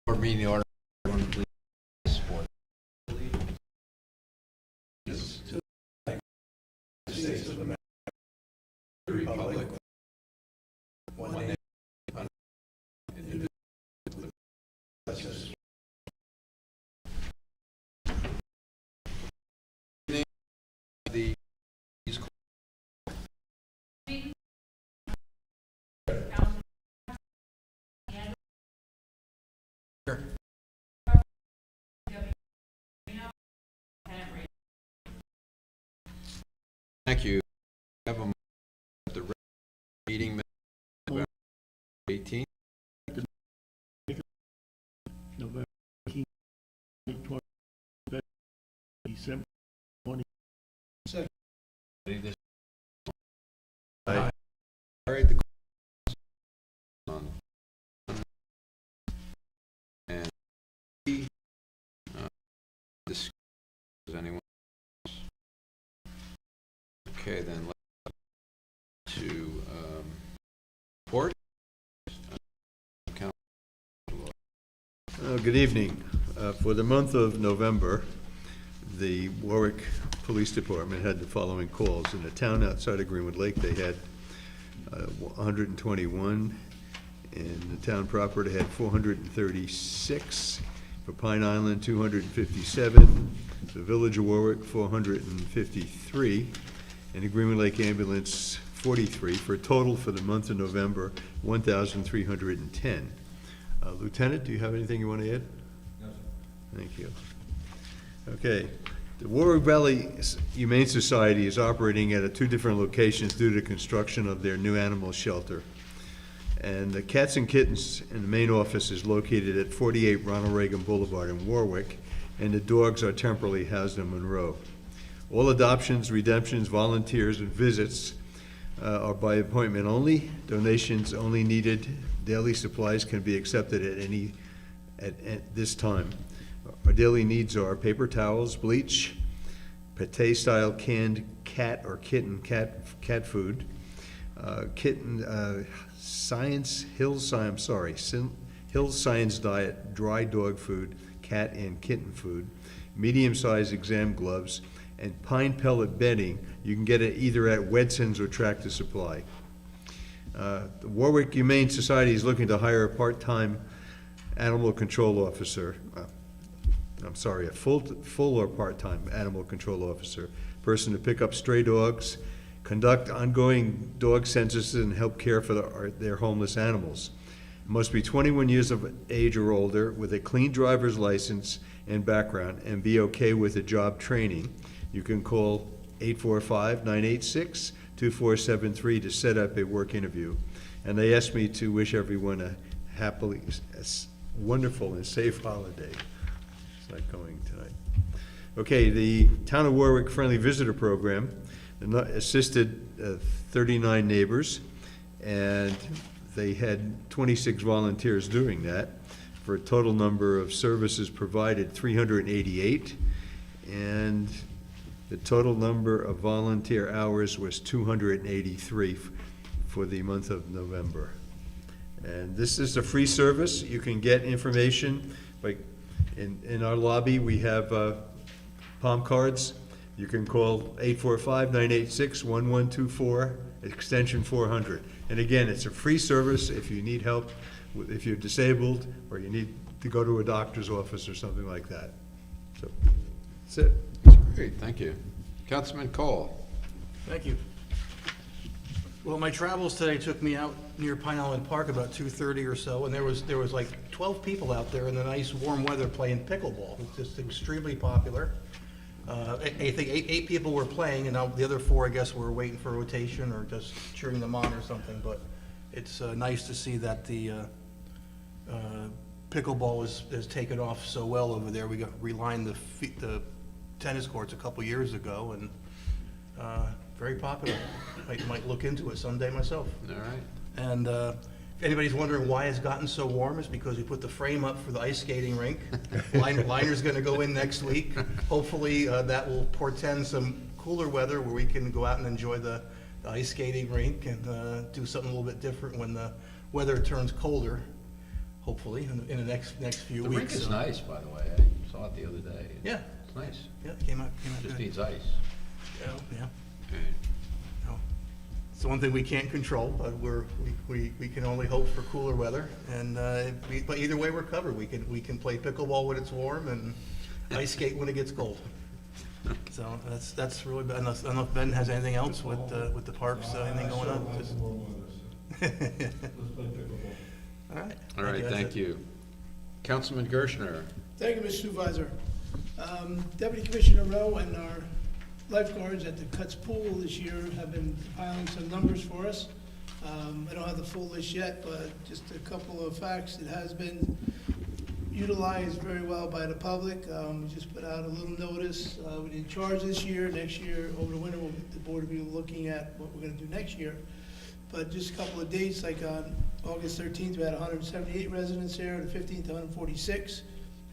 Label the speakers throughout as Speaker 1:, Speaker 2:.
Speaker 1: Board meeting order. Everyone please support. States of America, the Republic, one nation, indivisible, with justice. The Thank you. Have a the meeting November 18th.
Speaker 2: November 18th, 2020, December 20.
Speaker 1: I carried the on and this is anyone else? Okay, then let's to report.
Speaker 3: Good evening. For the month of November, the Warwick Police Department had the following calls. In the town outside of Greenwood Lake, they had 121. In the town proper, they had 436. For Pine Island, 257. The Village of Warwick, 453. And the Greenwood Lake Ambulance, 43. For a total for the month of November, 1,310. Lieutenant, do you have anything you want to add? No, sir. Thank you. Okay. The Warwick Valley Humane Society is operating at two different locations due to construction of their new animal shelter. And the cats and kittens in the main office is located at 48 Ronald Reagan Boulevard in Warwick, and the dogs are temporarily housed in Monroe. All adoptions, redemptions, volunteers, and visits are by appointment only. Donations only needed. Daily supplies can be accepted at this time. Our daily needs are paper towels, bleach, pate-style canned cat or kitten cat food, Hill's Science Diet dry dog food, cat and kitten food, medium-sized exam gloves, and pine pellet bedding. You can get it either at Wedson's or Tractor Supply. The Warwick Humane Society is looking to hire a part-time animal control officer. A full or part-time animal control officer, person to pick up stray dogs, conduct ongoing dog censuses, and help care for their homeless animals. Must be 21 years of age or older, with a clean driver's license and background, and be okay with the job training. You can call 845-986-2473 to set up a work interview. And they asked me to wish everyone a wonderful and safe holiday. It's not going tonight. Okay, the Town of Warwick Friendly Visitor Program assisted 39 neighbors, and they had 26 volunteers doing that, for a total number of services provided 388, and the total number of volunteer hours was 283 for the month of November. And this is a free service. You can get information in our lobby. We have palm cards. You can call 845-986-1124, extension 400. And again, it's a free service if you need help, if you're disabled, or you need to go to a doctor's office or something like that. So that's it.
Speaker 1: Great, thank you. Councilman Cole.
Speaker 4: Thank you. Well, my travels today took me out near Pine Island Park about 2:30 or so, and there was like 12 people out there in the nice warm weather playing pickleball. It's just extremely popular. I think eight people were playing, and now the other 4, I guess, were waiting for rotation or just cheering them on or something. But it's nice to see that the pickleball has taken off so well over there. We relined the tennis courts a couple years ago, and very popular. Might look into it someday myself.
Speaker 1: All right.
Speaker 4: And if anybody's wondering why it's gotten so warm, it's because we put the frame up for the ice skating rink. Liner's going to go in next week. Hopefully that will portend some cooler weather where we can go out and enjoy the ice skating rink and do something a little bit different when the weather turns colder. hopefully, in the next few
Speaker 1: The
Speaker 4: weeks.
Speaker 1: rink is
Speaker 4: so-
Speaker 1: nice, by the way. I saw it the other day.
Speaker 4: Yeah,
Speaker 1: It's nice.
Speaker 4: yeah, it came out
Speaker 1: Just
Speaker 4: good.
Speaker 1: needs ice.
Speaker 4: Yeah.
Speaker 1: Right.
Speaker 4: No. It's the one thing we can't control, but we can only hope for cooler weather. And, but either way, we're covered. We can play pickleball when it's warm and ice skate when it gets cold. So that's really, unless Ben has anything else with the parks, anything going on? Just- All right.
Speaker 1: All right,
Speaker 4: That's
Speaker 1: thank
Speaker 4: it.
Speaker 1: you. Councilman Gershner.
Speaker 5: Thank you, Mr. Supervisor. Deputy Commissioner Rowe and our lifeguards at the Cuts Pool this year have been compiling some numbers for us. I don't have the full list yet, but just a couple of facts. It has been utilized very well by the public. We just put out a little notice. We didn't charge this year. Next year, over the winter, the board will be looking at what we're gonna do next year. But just a couple of dates, like on August 13th, we had 178 residents there, the 15th, 146,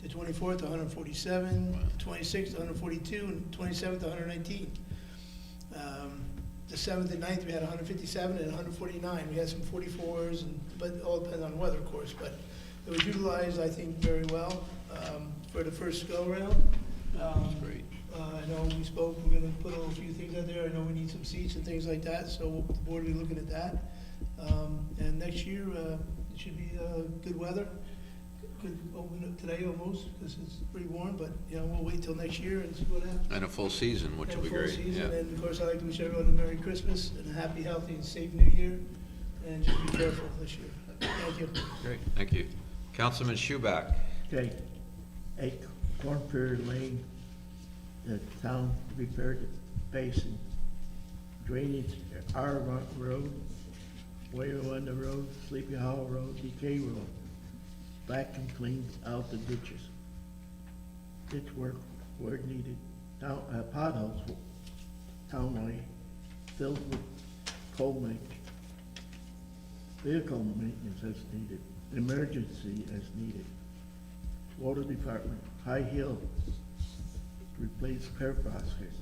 Speaker 5: the 24th, 147, the 26th, 142, and the 27th, 119. The 7th and 9th, we had 157 and 149. We had some 44s, but it all depends on the weather, of course. But it was utilized, I think, very well for the first go-around.
Speaker 1: Great.
Speaker 5: I know we spoke, we're gonna put a few things out there, I know we need some seats and things like that, so the board will be looking at that. And next year, it should be, good weather. Could open up today almost, because it's pretty warm, but, you know, we'll wait till next year and see what happens.
Speaker 1: And a full season, which will be
Speaker 5: And a
Speaker 1: great.
Speaker 5: full season,
Speaker 1: Yeah.
Speaker 5: and of course, I'd like to wish everyone a Merry Christmas and a happy, healthy, and safe New Year, and just be careful this year. Thank you.
Speaker 1: Great, thank you. Councilman Schuback.
Speaker 2: Okay, 8 Cornfield Lane, the town repaired the basin, drainage, R Road, Wayanda Road, Sleepy Hollow Road, Decay Road, back and cleaned out the ditches. Ditch work where needed, town, potholes, townwide, filled with coal mix, vehicle maintenance as needed, emergency as needed. Water Department, High Hill, replace curb boxes.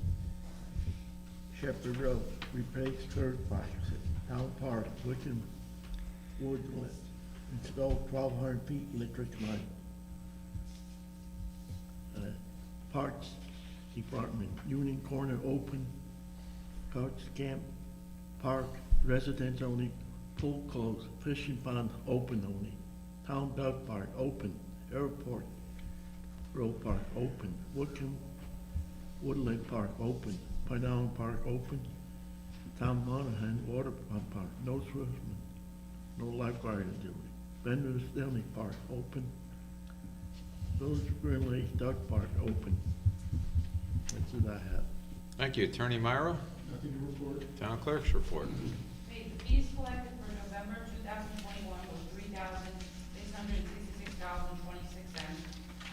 Speaker 2: Shepherd Road, replace curb boxes. Town Park, Wickham Woodland, install 1,200 feet electric line. Parks Department, Union Corner open, Coach Camp Park, residents only, pool closed, fishing pond open only. Town Dog Park open, Airport Road Park open, Wickham Woodland Park open, Pine Island Park open, Town Monahan Water Pump Park, no swimming, no lifeguard duty. Bender's Deli Park open, Village Green Lake Dog Park open. That's what I have.
Speaker 1: Thank you. Attorney Myro.
Speaker 2: Nothing to report.
Speaker 1: Town clerk's report.
Speaker 6: Okay, the fees collected for November 2021 was $3,666.26,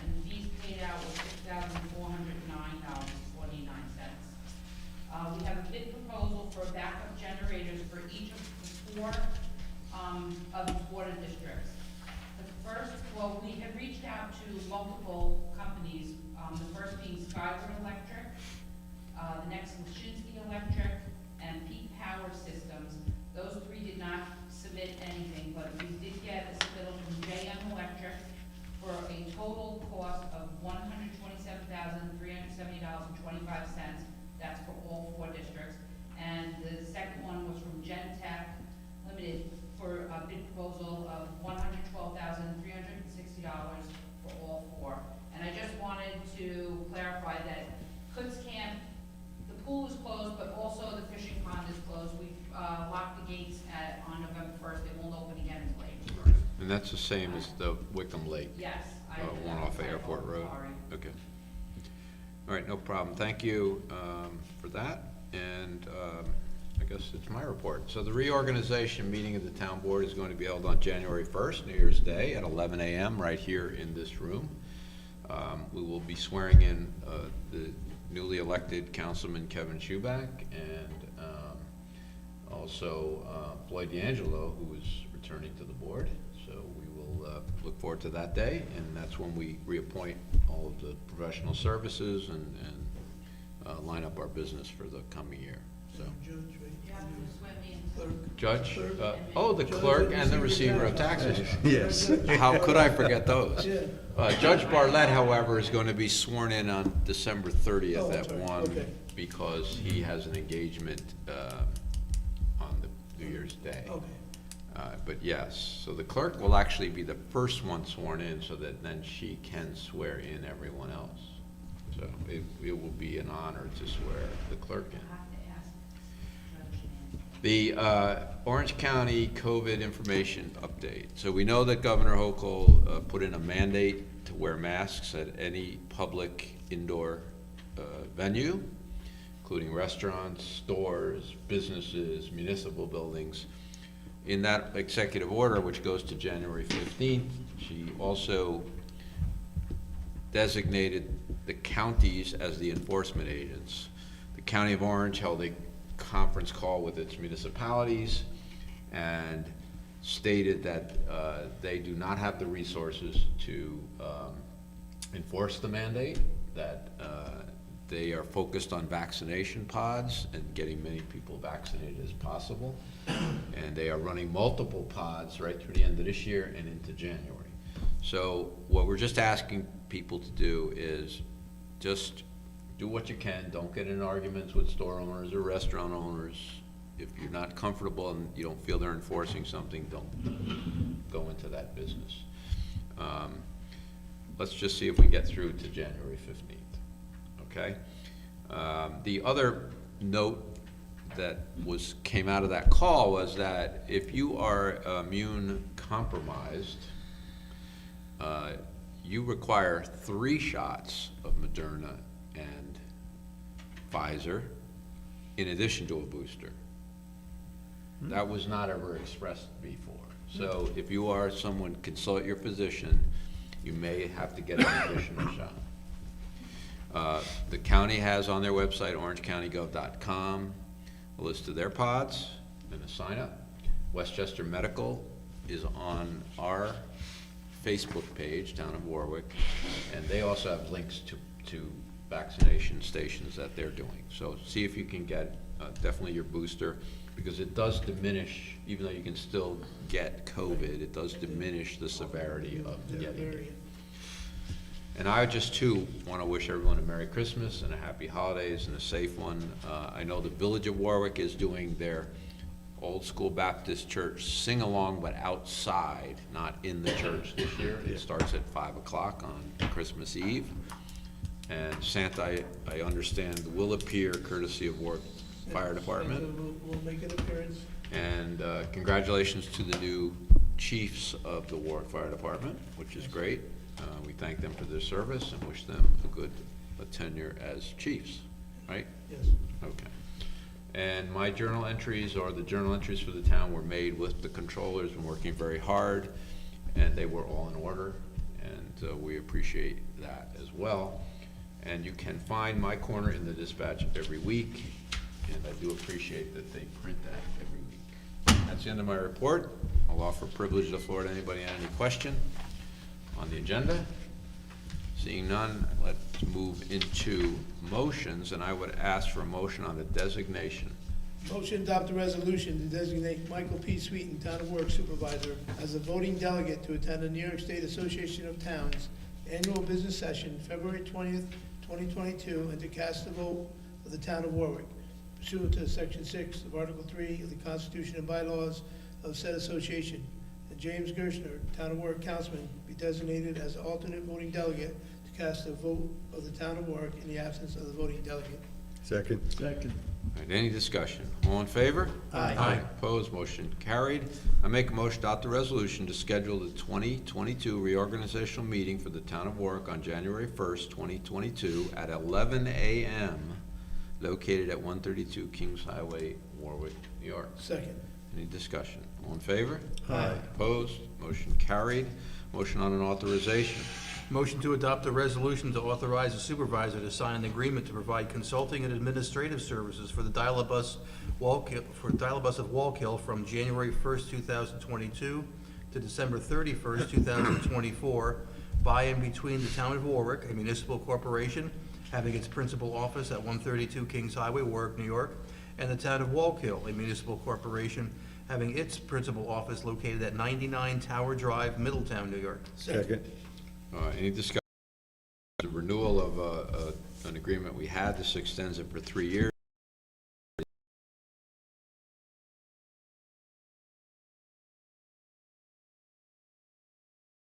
Speaker 6: and the fees paid out was $6,409.49. We have a bid proposal for backup generators for each of the 4 of the water districts. The first, well, we have reached out to multiple companies, the first being Skyward Electric, the next Lashinsky Electric, and Peak Power Systems. Those 3 did not submit anything, but we did get a submittal from JM Electric for a total cost of $127,370.25. That's for all 4 districts. And the second one was from Gentech Limited for a bid proposal of $112,360 for all 4. And I just wanted to clarify that Cooks Camp, the pool is closed, but also the fishing pond is closed. We've locked the gates on November 1st. They won't open again until April 1st.
Speaker 1: And that's the same as the Wickham Lake.
Speaker 6: Yes.
Speaker 1: One off of Airport Road.
Speaker 6: Sorry.
Speaker 1: Okay. All right, no problem. Thank you for that. And I guess it's my report. So the reorganization meeting of the town board is going to be held on January 1st, New Year's Day, at 11 a.m. right here in this room. We will be swearing in the newly elected Councilman Kevin Schuback and also Floyd D'Angelo, who is returning to the board. So we will look forward to that day, and that's when we reappoint all of the professional services and line up our business for the coming year. so.
Speaker 5: Judge, right?
Speaker 6: You have to swear me in.
Speaker 5: Clerk.
Speaker 1: Judge,
Speaker 5: Clerk.
Speaker 1: the clerk and the receiver of taxes.
Speaker 3: Yes.
Speaker 1: How could I forget those?
Speaker 5: Yeah.
Speaker 1: Judge Bartlett, however, is going to be sworn in on December 30th
Speaker 5: Oh,
Speaker 1: at
Speaker 5: sorry.
Speaker 1: 1
Speaker 5: Okay.
Speaker 1: because he has an engagement on the New Year's Day.
Speaker 5: Okay.
Speaker 1: But yes, so the clerk will actually be the first one sworn in so that then she can swear in everyone else. So it will be an honor to swear the clerk in.
Speaker 6: I have to ask Judge Mann.
Speaker 1: The Orange County COVID information update. So we know that Governor Hochul put in a mandate to wear masks at any public indoor venue, including restaurants, stores, businesses, municipal buildings. In that executive order, which goes to January 15th, she also designated the counties as the enforcement agents. The County of Orange held a conference call with its municipalities and stated that they do not have the resources to enforce the mandate, that they are focused on vaccination pods and getting many people vaccinated as possible. And they are running multiple pods right through the end of this year and into January. So what we're just asking people to do is just do what you can. Don't get in arguments with store owners or restaurant owners. If you're not comfortable and you don't feel they're enforcing something, don't go into that business. Let's just see if we get through to January 15th, okay? The other note that came out of that call was that if you are immune compromised, you require 3 shots of Moderna and Pfizer in addition to a booster. That was not ever expressed before. So if you are someone, consult your physician, you may have to get an additional shot. The county has on their website, orangecountygov.com, a list of their pods and a sign up. Westchester Medical is on our Facebook page, Town of Warwick, and they also have links to vaccination stations that they're doing. So see if you can get definitely your booster, because it does diminish, even though you can still get COVID, it does diminish the severity of getting it. And I just too want to wish everyone a Merry Christmas and a Happy Holidays and a safe one. I know the Village of Warwick is doing their Old School Baptist Church sing-along, but outside, not in the church this year. It starts at 5 o'clock on Christmas Eve. And Santa, I understand, will appear courtesy of Warwick Fire Department.
Speaker 5: We'll make an appearance.
Speaker 1: And congratulations to the new chiefs of the Warwick Fire Department, which is great. We thank them for their service and wish them a tenure as chiefs, right?
Speaker 5: Yes.
Speaker 1: Okay. And my journal entries, or the journal entries for the town, were made with the controllers and working very hard, and they were all in order, and we appreciate that as well. And you can find my corner in the dispatch every week, and I do appreciate that they print that every week. That's the end of my report. I'll offer privilege of the floor to anybody on any question on the agenda. Seeing none, let's move into motions, and I would ask for a motion on the designation.
Speaker 5: Motion to adopt a resolution to designate Michael P. Sweeten, Town of Warwick Supervisor, as a voting delegate to attend the New York State Association of Towns Annual Business Session, February 20th, 2022, and to cast the vote of the Town of Warwick pursuant to Section 6 of Article 3 of the Constitution and bylaws of said association. And James Gershner, Town of Warwick Councilman, be designated as alternate voting delegate to cast the vote of the Town of Warwick in the absence of the voting delegate.
Speaker 3: Second.
Speaker 2: Second.
Speaker 1: All right, any discussion? All in favor?
Speaker 5: Aye.
Speaker 1: Opposed, motion carried. I make a motion to adopt the resolution to schedule the 2022 reorganizational meeting for the Town of Warwick on January 1st, 2022 at 11 a.m. located at 132 Kings Highway, Warwick, New York.
Speaker 5: Second.
Speaker 1: Any discussion? All in favor?
Speaker 2: Aye.
Speaker 1: Opposed, motion carried. Motion on an authorization.
Speaker 4: Motion to adopt a resolution to authorize the supervisor to sign an agreement to provide consulting and administrative services for the dial-a-bus of Wallkill from January 1st, 2022 to December 31st, 2024, by and between the Town of Warwick, a municipal corporation having its principal office at 132 Kings Highway, Warwick, New York, and the town of Wallkill, a municipal corporation having its principal office located at 99 Tower Drive, Middletown, New York.
Speaker 3: Second.
Speaker 1: Any discussion? The renewal of an agreement we had, this extends it for 3 years.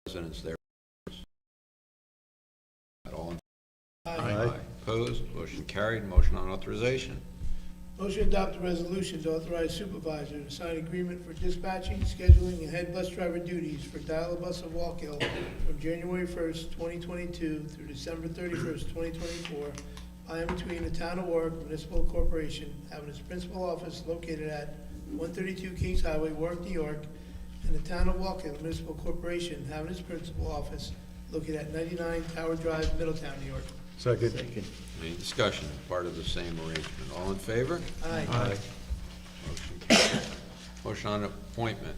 Speaker 1: Residents there. All in
Speaker 3: Aye.
Speaker 1: Opposed? Motion carried. Motion on authorization.
Speaker 5: Motion to adopt a resolution to authorize supervisor to sign agreement for dispatching, scheduling, and head bus driver duties for Dial-A-Bus of Wallkill from January 1st, 2022 through December 31st, 2024, by and between the town of Warwick Municipal Corporation, having its principal office located at 132 Kings Highway, Warwick, New York, and the town of Wallkill Municipal Corporation, having its principal office located at 99 Tower Drive, Middletown, New York.
Speaker 3: Second.
Speaker 1: Any discussion? Part of the same arrangement. All in favor?
Speaker 5: Aye.
Speaker 1: Motion carried. Motion on appointment.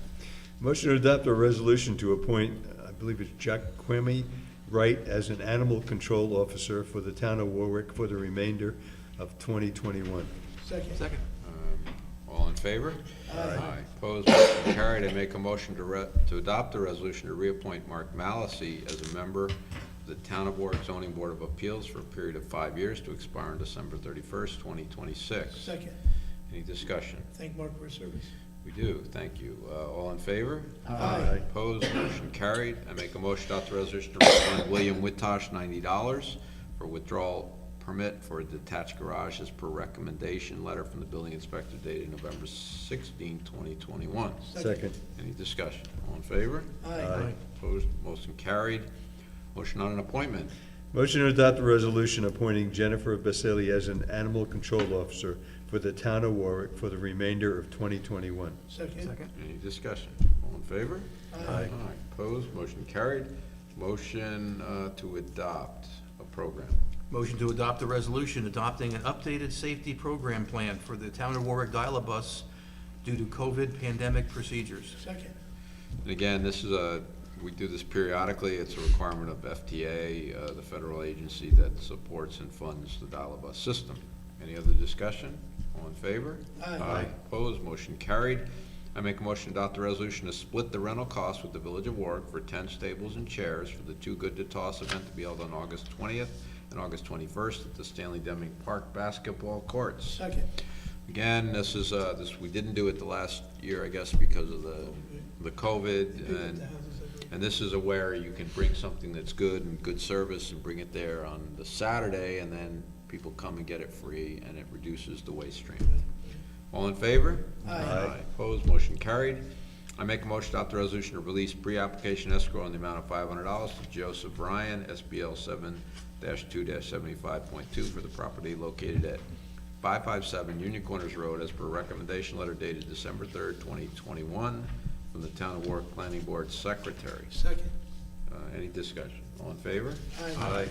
Speaker 3: Motion to adopt a resolution to appoint, I believe it's Jack Quimmy Wright as an animal control officer for the town of Warwick for the remainder of 2021.
Speaker 5: Second.
Speaker 4: Second.
Speaker 1: All in favor?
Speaker 5: Aye.
Speaker 1: Opposed? Motion carried. I make a motion to adopt a resolution to reappoint Mark Malasey as a member of the Town of Warwick Zoning Board of Appeals for a period of 5 years to expire on December 31st, 2026.
Speaker 5: Second.
Speaker 1: Any discussion?
Speaker 5: Thank Mark for his service.
Speaker 1: We do. Thank you. All in favor?
Speaker 5: Aye.
Speaker 1: Opposed? Motion carried. I make a motion to adopt the resolution to refund William Whittosh $90 for withdrawal permit for a detached garage as per recommendation letter from the building inspector dated November 16, 2021.
Speaker 3: Second.
Speaker 1: Any discussion? All in favor?
Speaker 5: Aye.
Speaker 1: Opposed? Motion carried. Motion on an appointment.
Speaker 3: Motion to adopt a resolution appointing Jennifer Basili as an animal control officer for the town of Warwick for the remainder of 2021.
Speaker 5: Second.
Speaker 4: Second.
Speaker 1: Any discussion? All in favor?
Speaker 5: Aye.
Speaker 1: Opposed? Motion carried. Motion to adopt a program.
Speaker 4: Motion to adopt a resolution adopting an updated safety program plan for the town of Warwick Dial-A-Bus due to COVID pandemic procedures.
Speaker 5: Second.
Speaker 1: And again, this is we do this periodically. It's a requirement of FTA, the federal agency that supports and funds the Dial-A-Bus system. Any other discussion? All in favor?
Speaker 5: Aye.
Speaker 1: Opposed? Motion carried. I make a motion to adopt the resolution to split the rental costs with the Village of Warwick for 10 tables and chairs for the Too Good to Toss event to be held on August 20th and August 21st at the Stanley Deming Park basketball courts.
Speaker 5: Second.
Speaker 1: Again, this is, we didn't do it the last year, I guess, because of the COVID, and this is where you can bring something that's good and good service and bring it there on the Saturday, and then people come and get it free, and it reduces the waste stream. All in favor?
Speaker 5: Aye.
Speaker 1: Opposed? Motion carried. I make a motion to adopt the resolution to release pre-application escrow in the amount of $500 to Joseph Ryan, SBL 7-2-75.2 for the property located at 557 Union Corners Road as per recommendation letter dated December 3rd, 2021 from the Town of Warwick Planning Board Secretary.
Speaker 5: Second.
Speaker 1: Any discussion? All in favor?
Speaker 5: Aye.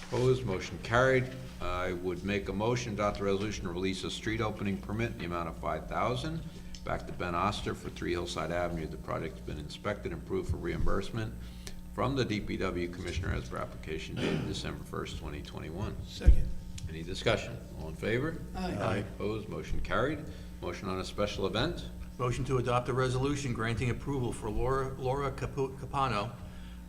Speaker 1: Opposed? Motion carried. I would make a motion to adopt the resolution to release a street opening permit in the amount of $5,000 back to Ben Oster for 3 Hillside Avenue. The project's been inspected and approved for reimbursement from the DPW Commissioner as per application dated December 1st, 2021.
Speaker 5: Second.
Speaker 1: Any discussion? All in favor?
Speaker 5: Aye.
Speaker 1: Opposed? Motion carried. Motion on a special event.
Speaker 4: Motion to adopt a resolution granting approval for Laura Capano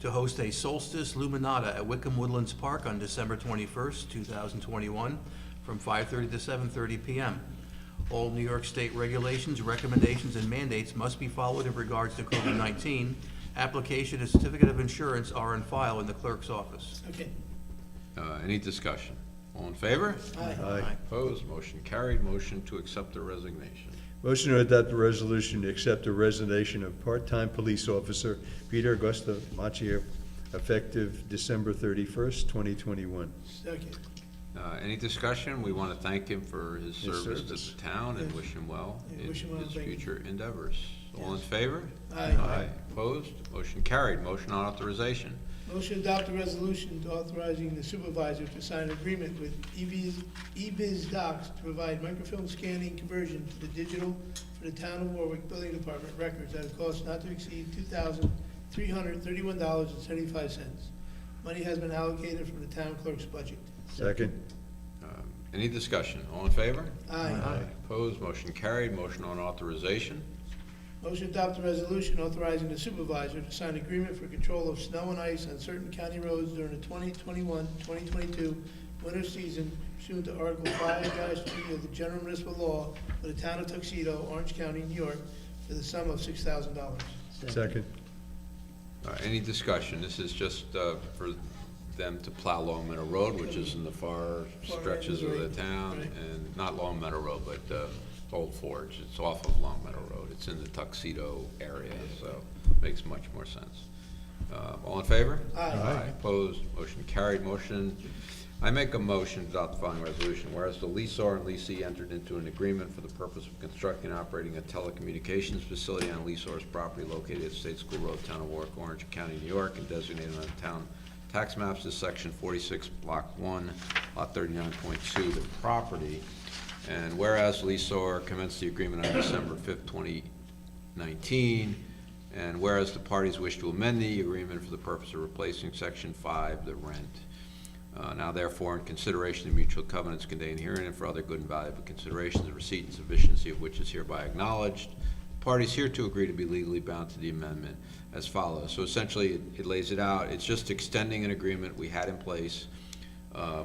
Speaker 4: to host a Solstice Luminata at Wickham Woodlands Park on December 21st, 2021, from 5:30 to 7:30 p.m. All New York State regulations, recommendations, and mandates must be followed in regards to COVID-19. Application and certificate of insurance are on file in the clerk's office.
Speaker 5: Second.
Speaker 1: Any discussion? All in favor?
Speaker 5: Aye.
Speaker 1: Opposed? Motion carried. Motion to accept the resignation.
Speaker 3: Motion to adopt a resolution to accept the resignation of part-time police officer Peter Augusta Macchio effective December 31st, 2021.
Speaker 5: Second.
Speaker 1: Any discussion? We want to thank him for his service to
Speaker 3: service.
Speaker 1: the town and
Speaker 5: Yes.
Speaker 1: wish him well
Speaker 5: Yeah,
Speaker 1: in
Speaker 5: wish him well,
Speaker 1: his
Speaker 5: thank you.
Speaker 1: future endeavors. All in
Speaker 5: Yes.
Speaker 1: favor?
Speaker 5: Aye.
Speaker 1: Opposed? Motion carried. Motion on authorization.
Speaker 5: Motion to adopt a resolution to authorizing the supervisor to sign an agreement with eBiz Docs to provide microfilm scanning conversion to the digital for the town of Warwick Building Department records at a cost not to exceed $2,331.75. Money has been allocated from the town clerk's budget.
Speaker 3: Second.
Speaker 1: Any discussion? All in favor?
Speaker 5: Aye.
Speaker 1: Opposed, motion carried. Motion on authorization.
Speaker 5: Motion to adopt a resolution authorizing the supervisor to sign agreement for control of snow and ice on certain county roads during the 2021-2022 winter season pursuant to Article 5-3 of the General Municipal Law for the town of Tuxedo, Orange County, New York, for the sum of $6,000.
Speaker 3: Second.
Speaker 1: All right, any discussion? This is just for them to plow Long Meadow Road, which is in the far stretches of the town,
Speaker 5: Right.
Speaker 1: and not Long Meadow Road, but Old Forge. It's off of Long Meadow Road. It's in the Tuxedo area, so makes much more sense. All in favor?
Speaker 5: Aye.
Speaker 1: Opposed? Motion carried. I make a motion to adopt the following resolution. Whereas the leaseor and leasee entered into an agreement for the purpose of constructing and operating a telecommunications facility on leaseor's property located at State School Road, Town of Warwick, Orange County, New York, and designated on the town tax maps as Section 46, Block 1, Lot 39.2, the property. And whereas leaseor commenced the agreement on December 5th, 2019, and whereas the parties wish to amend the agreement for the purpose of replacing Section 5, the rent. Now therefore, in consideration of mutual covenants contained herein and for other good and valuable considerations, the receipt and sufficiency of which is hereby acknowledged, the parties hereto agree to be legally bound to the amendment as follows. So essentially, it lays it out. It's just extending an agreement we had in place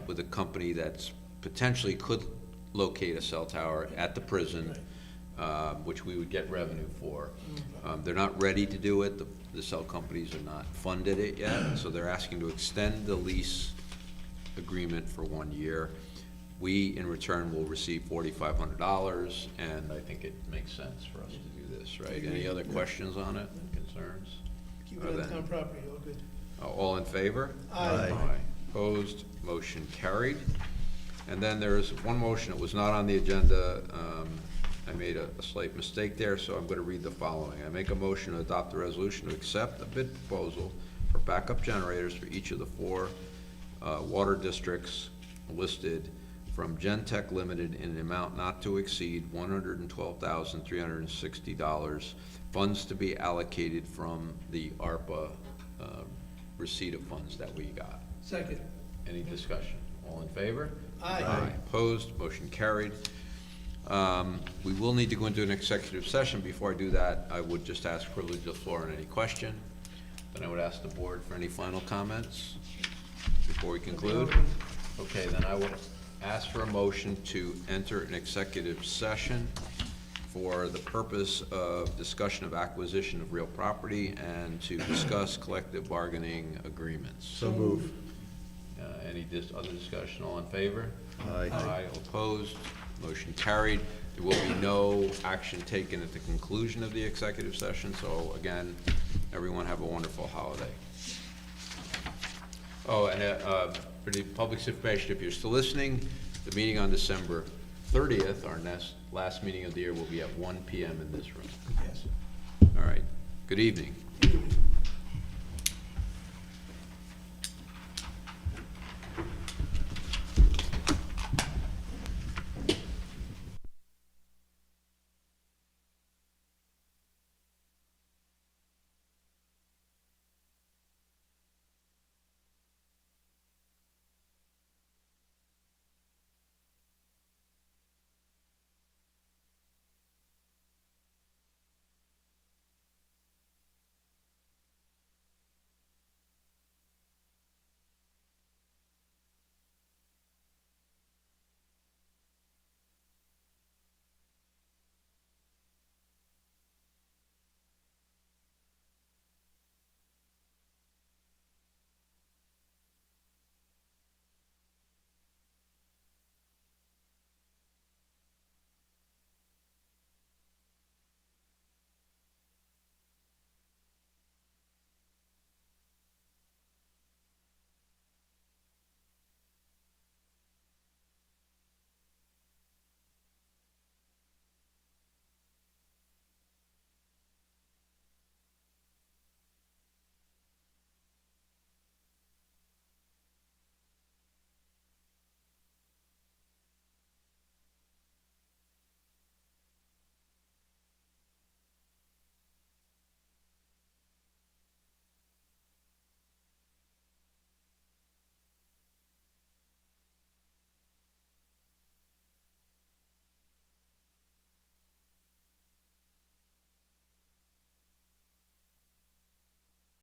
Speaker 1: with a company that's potentially could locate a cell tower at the prison, which we would get revenue for. They're not ready to do it. The cell companies are not funded it yet, so they're asking to extend the lease agreement for 1 year. We, in return, will receive $4,500, and I think it makes sense for us to do this, right? Any other questions on it, concerns?
Speaker 5: Keep it on town property, all good.
Speaker 1: All in favor?
Speaker 5: Aye.
Speaker 1: Opposed, motion carried. And then there's one motion that was not on the agenda. I made a slight mistake there, so I'm going to read the following. I make a motion to adopt the resolution to accept a bid proposal for backup generators for each of the 4 water districts listed from Gentech Limited in an amount not to exceed $112,360, funds to be allocated from the ARPA receipt of funds that we got.
Speaker 5: Second.
Speaker 1: Any discussion? All in favor?
Speaker 5: Aye.
Speaker 1: Opposed, motion carried. We will need to go into an executive session. Before I do that, I would just ask privilege of the floor on any question. Then I would ask the board for any final comments before we conclude. Okay, then I would ask for a motion to enter an executive session for the purpose of discussion of acquisition of real property and to discuss collective bargaining agreements.
Speaker 3: So move.
Speaker 1: Any other discussion? All in favor?
Speaker 3: Aye.
Speaker 1: Aye. Opposed? Motion carried. There will be no action taken at the conclusion of the executive session, so again, everyone have a wonderful holiday. Oh, and for the public's information, if you're still listening, the meeting on December 30th, our last meeting of the year, will be at 1 p.m. in this room.
Speaker 5: Yes.
Speaker 1: All right. Good evening.
Speaker 5: Good evening.